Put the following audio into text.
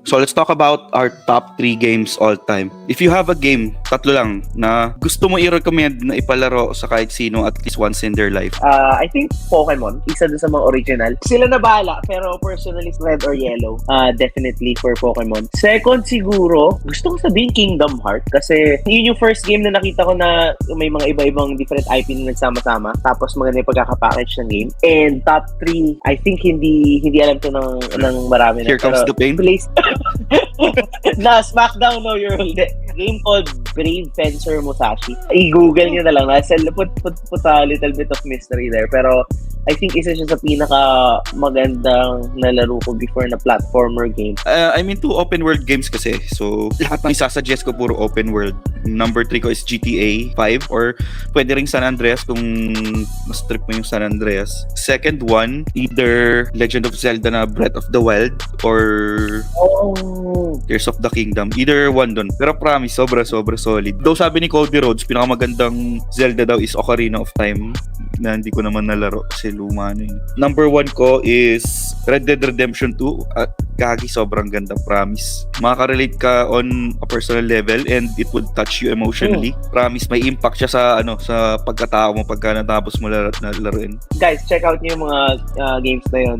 So let's talk about our top 3 games all time. If you have a game, tatlo lang, na gusto mo i-recommend na ipalaro sa kahit sino at least once in their life. I think Pokemon, isa dun sa mga original. Sila na bahala, pero personally, red or yellow. Definitely for Pokemon. Second siguro, gusto ko sabihin Kingdom Hearts kasi yun yung first game na nakita ko na may mga iba-ibang different IP na nagsama-sama. Tapos maganda yung pagkakapackage ng game. And top 3, I think hindi alam to ng marami na. Here comes the pain. Na SmackDown no your game called Brave Fencer Musashi. I-google nyo na lang. Put a little bit of mystery there. Pero I think isa siya sa pinaka magandang nalaro ko before na platformer game. I'm into open world games kasi. So, lahat ng isasuggest ko puro open world. Number 3 ko is GTA 5 or pwede ring San Andreas kung mas trip mo yung San Andreas. Second one, either Legend of Zelda na Breath of the Wild or Tears of the Kingdom. Either one dun. Pero promise, sobra solid. Though sabi ni Cody Rhodes, pinakamagandang Zelda daw is Ocarina of Time na hindi ko naman nalaro kasi luma na yun. Number 1 ko is Red Dead Redemption 2 at kagi sobrang ganda, promise. Makaka-relate ka on a personal level and it would touch you emotionally. Promise, may impact siya sa sa pagkatao mo pagka natapos mo laruin. Guys, check out niyo yung mga games na yun.